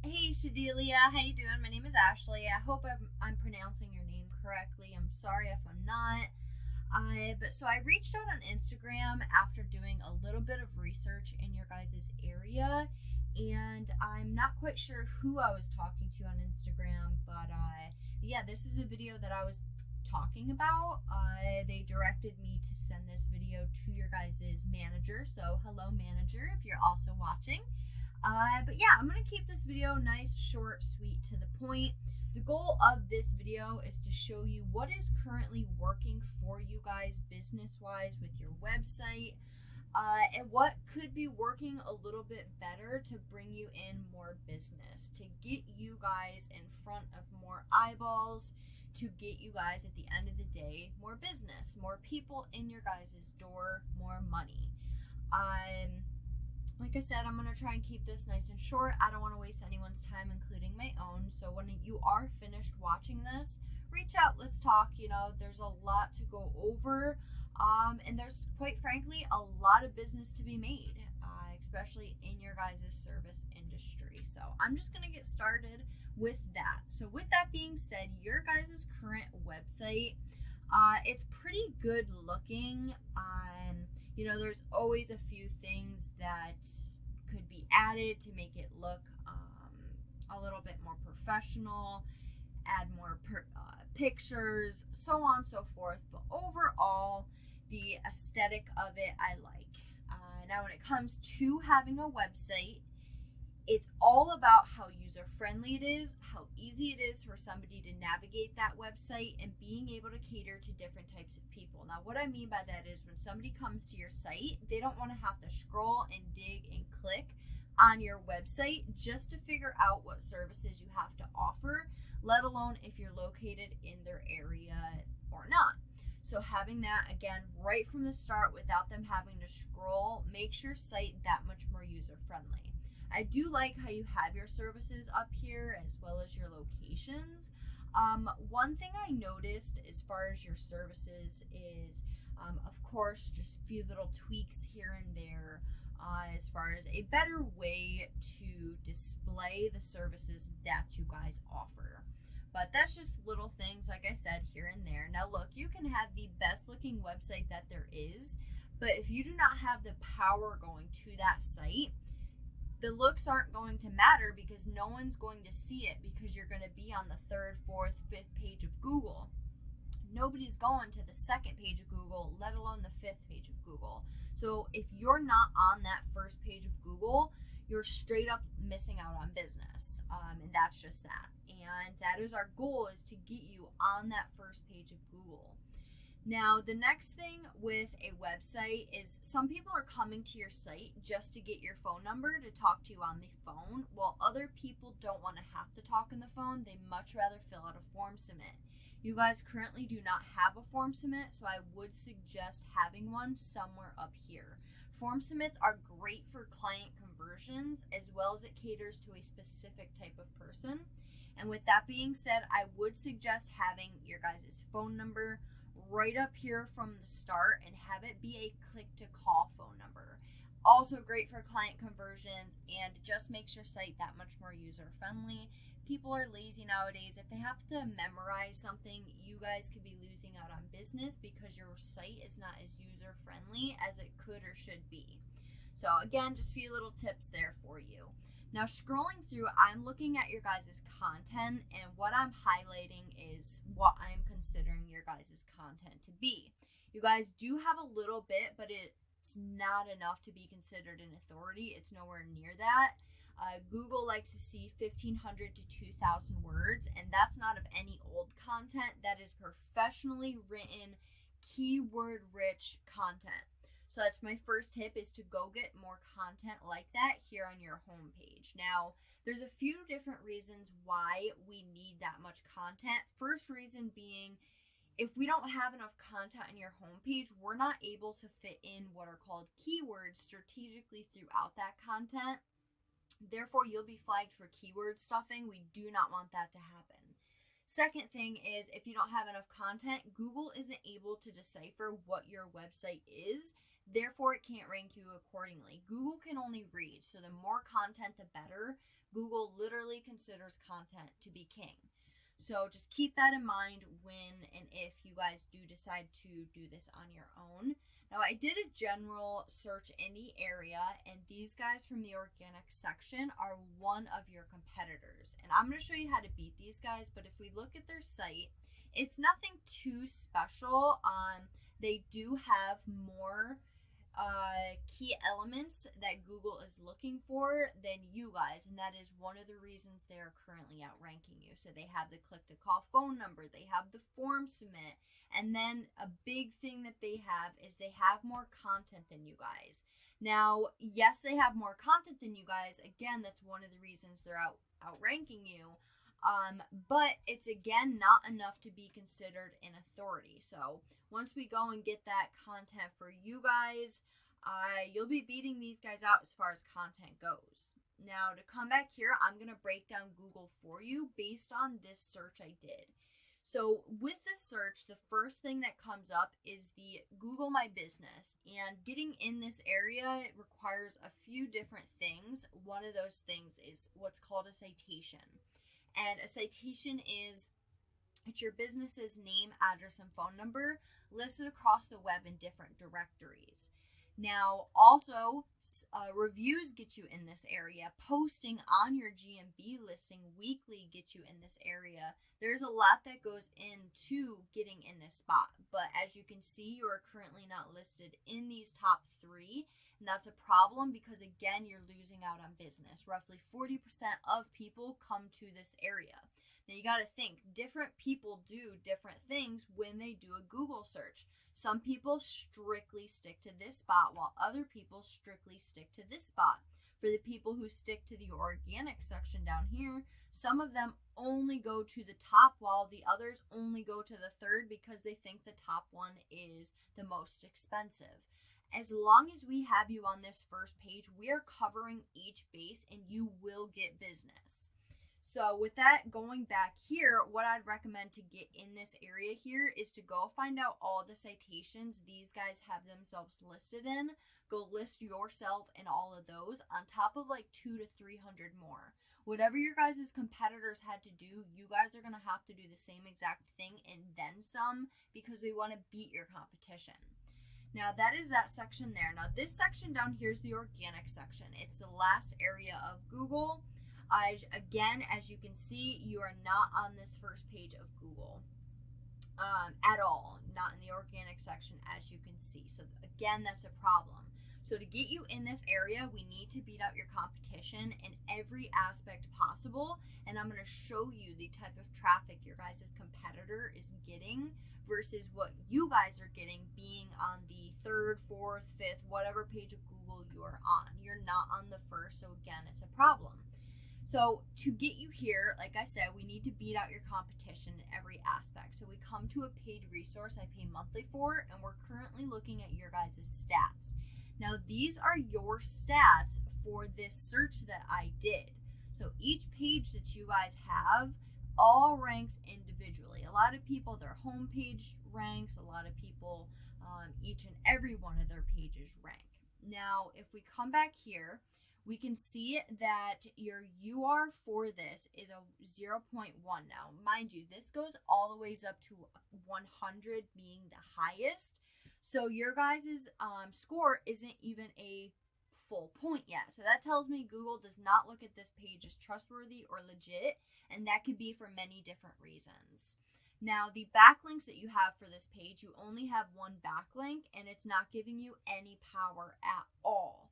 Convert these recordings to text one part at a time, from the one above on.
Hey Shadelia, how you doing? My name is Ashley. I hope I'm pronouncing your name correctly. I'm sorry if I'm not. So I reached out on Instagram after doing a little bit of research in your guys' area, and I'm not quite sure who I was talking to on Instagram, but yeah, this is a video that I was talking about. They directed me to send this video to your guys' manager. So hello, manager, if you're also watching. But yeah, I'm going to keep this video nice, short, sweet, to the point. The goal of this video is to show you what is currently working for you guys business-wise with your website, and what could be working a little bit better to bring you in more business, to get you guys in front of more eyeballs, to get you guys at the end of the day more business, more people in your guys' door, more money. Like I said, I'm going to try and keep this nice and short. I don't want to waste anyone's time, including my own. So when you are finished watching this, reach out, let's talk. There's a lot to go over. And there's, quite frankly, a lot of business to be made, especially in your guys' service industry. So I'm just going to get started with that. So with that being said, your guys' current website, it's pretty good looking. There's always a few things that could be added to make it look a little bit more professional, add more pictures, so on and so forth. But overall, the aesthetic of it, I like. Now, when it comes to having a website, it's all about how user-friendly it is, how easy it is for somebody to navigate that website, and being able to cater to different types of people. Now, what I mean by that is when somebody comes to your site, they don't want to have to scroll and dig and click on your website just to figure out what services you have to offer, let alone if you're located in their area or not. So having that, again, right from the start without them having to scroll makes your site that much more user-friendly. I do like how you have your services up here as well as your locations. One thing I noticed as far as your services is, of course, just a few little tweaks here and there as far as a better way to display the services that you guys offer. But that's just little things, like I said, here and there. Now look, you can have the best looking website that there is, but if you do not have the power going to that site, the looks aren't going to matter because no one's going to see it because you're going to be on the third, fourth, fifth page of Google. Nobody's going to the second page of Google, let alone the fifth page of Google. So if you're not on that first page of Google, you're straight up missing out on business. And that's just that. And that is our goal, is to get you on that first page of Google. Now, the next thing with a website is some people are coming to your site just to get your phone number to talk to you on the phone, while other people don't want to have to talk on the phone. They much rather fill out a form submit. You guys currently do not have a form submit, so I would suggest having one somewhere up here. Form submits are great for client conversions as well as it caters to a specific type of person. And with that being said, I would suggest having your guys' phone number right up here from the start and have it be a click to call phone number. Also great for client conversions, and just makes your site that much more user friendly. People are lazy nowadays. If they have to memorize something, you guys could be losing out on business because your site is not as user friendly as it could or should be. So again, just a few little tips there for you. Now, scrolling through, I'm looking at your guys' content, and what I'm highlighting is what I'm considering your guys' content to be. You guys do have a little bit, but it's not enough to be considered an authority. It's nowhere near that. Google likes to see 1,500 to 2,000 words, and that's not of any old content. That is professionally written, keyword-rich content. So that's my first tip, is to go get more content like that here on your homepage. Now, there's a few different reasons why we need that much content. First reason being, if we don't have enough content on your homepage, we're not able to fit in what are called keywords strategically throughout that content. Therefore, you'll be flagged for keyword stuffing. We do not want that to happen. Second thing is, if you don't have enough content, Google isn't able to decipher what your website is. Therefore, it can't rank you accordingly. Google can only read, so the more content, the better. Google literally considers content to be king. So just keep that in mind when and if you guys do decide to do this on your own. Now, I did a general search in the area, and these guys from the organic section are one of your competitors. And I'm going to show you how to beat these guys, but if we look at their site, it's nothing too special. They do have more key elements that Google is looking for than you guys, and that is one of the reasons they are currently outranking you. So they have the click to call phone number, they have the form submit, and then a big thing that they have is they have more content than you guys. Now, yes, they have more content than you guys. Again, that's one of the reasons they're outranking you. But it's, again, not enough to be considered an authority. So once we go and get that content for you guys, you'll be beating these guys out as far as content goes. Now, to come back here, I'm going to break down Google for you based on this search I did. So with this search, the first thing that comes up is the Google My Business. And getting in this area requires a few different things. One of those things is what's called a citation. And a citation is, it's your business's name, address, and phone number listed across the web in different directories. Now, also, reviews get you in this area. Posting on your GMB listing weekly gets you in this area. There's a lot that goes into getting in this spot. But as you can see, you are currently not listed in these top 3. And that's a problem because, again, you're losing out on business. Roughly 40% of people come to this area. Now, you got to think, different people do different things when they do a Google search. Some people strictly stick to this spot, while other people strictly stick to this spot. For the people who stick to the organic section down here, some of them only go to the top, while the others only go to the third because they think the top one is the most expensive. As long as we have you on this first page, we are covering each base and you will get business. So with that, going back here, what I'd recommend to get in this area here is to go find out all the citations these guys have themselves listed in. Go list yourself in all of those on top of like 200 to 300 more. Whatever your guys' competitors had to do, you guys are going to have to do the same exact thing and then some, because we want to beat your competition. Now, that is that section there. Now, this section down here is the organic section. It's the last area of Google. Again, as you can see, you are not on this first page of Google at all. Not in the organic section, as you can see. So, again, that's a problem. So, to get you in this area, we need to beat out your competition in every aspect possible. And I'm going to show you the type of traffic your guys' competitor is getting versus what you guys are getting being on the 3rd, 4th, 5th, whatever page of Google you are on. You're not on the first, so again, it's a problem. So to get you here, like I said, we need to beat out your competition in every aspect. So we come to a paid resource I pay monthly for, and we're currently looking at your guys' stats. Now, these are your stats for this search that I did. So each page that you guys have all ranks individually. A lot of people, their home page ranks. A lot of people, each and every one of their pages rank. Now, if we come back here, we can see that your UR for this is a 0.1. Now, mind you, this goes all the ways up to 100 being the highest. So your guys' score isn't even a full point yet. So that tells me Google does not look at this page as trustworthy or legit, and that could be for many different reasons. Now, the backlinks that you have for this page, you only have one backlink, and it's not giving you any power at all.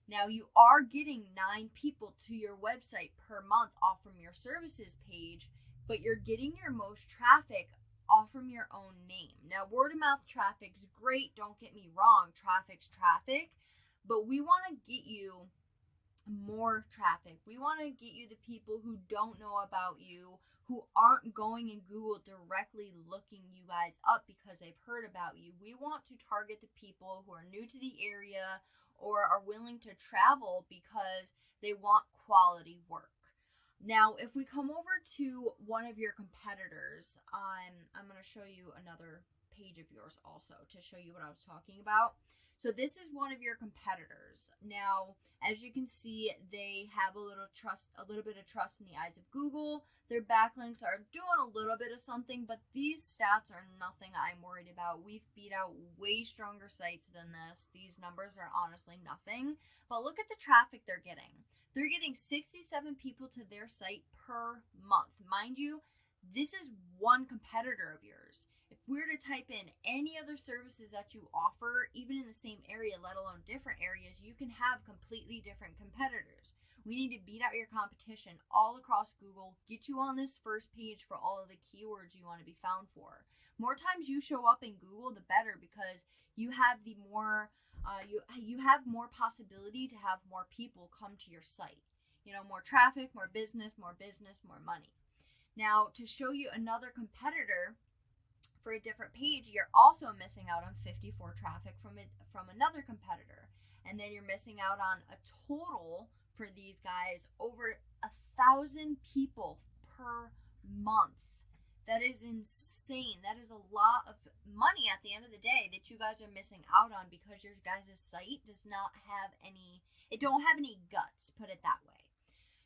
Now, you are getting 9 people to your website per month off from your services page, but you're getting your most traffic off from your own name. Now, word of mouth traffic's great, don't get me wrong, traffic's traffic, but we want to get you more traffic. We want to get you the people who don't know about you, who aren't going in Google directly looking you guys up because they've heard about you. We want to target the people who are new to the area or are willing to travel because they want quality work. Now, if we come over to one of your competitors, I'm going to show you another page of yours also to show you what I was talking about. So this is one of your competitors. Now, as you can see, they have a little bit of trust in the eyes of Google. Their backlinks are doing a little bit of something, but these stats are nothing I'm worried about. We've beat out way stronger sites than this. These numbers are honestly nothing. But look at the traffic they're getting. They're getting 67 people to their site per month. Mind you, this is one competitor of yours. If we were to type in any other services that you offer, even in the same area, let alone different areas, you can have completely different competitors. We need to beat out your competition all across Google, get you on this first page for all of the keywords you want to be found for. More times you show up in Google, the better, because you have the more you have more possibility to have more people come to your site. You know, more traffic, more business, more money. Now, to show you another competitor for a different page, you're also missing out on 54 traffic from another competitor, and then you're missing out on a total for these guys over 1,000 people per month. That is insane. That is a lot of money at the end of the day that you guys are missing out on because your guys' site does not have it don't have any guts, put it that way.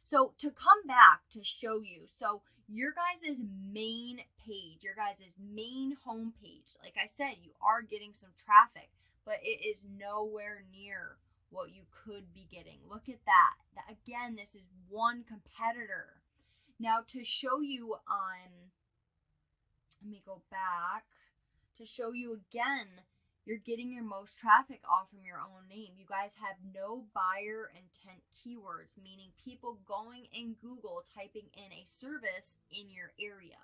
So to come back to show you, so your guys' main page, your guys' main home page, like I said, you are getting some traffic, but it is nowhere near what you could be getting. Look at that. Again, this is one competitor. Now to show you let me go back to show you again, you're getting your most traffic off from your own name. You guys have no buyer intent keywords, meaning people going in Google typing in a service in your area.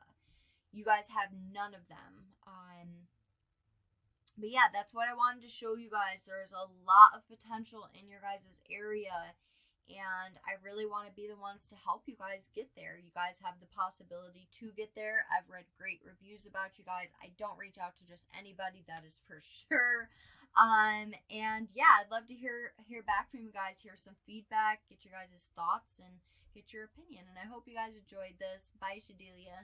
You guys have none of them. But yeah, that's what I wanted to show you guys. There's a lot of potential in your guys' area, and I really want to be the ones to help you guys get there. You guys have the possibility to get there. I've read great reviews about you guys. I don't reach out to just anybody, that is for sure. And yeah, I'd love to hear back from you guys, hear some feedback, get your guys' thoughts, and get your opinion. And I hope you guys enjoyed this. Bye, Shadelia.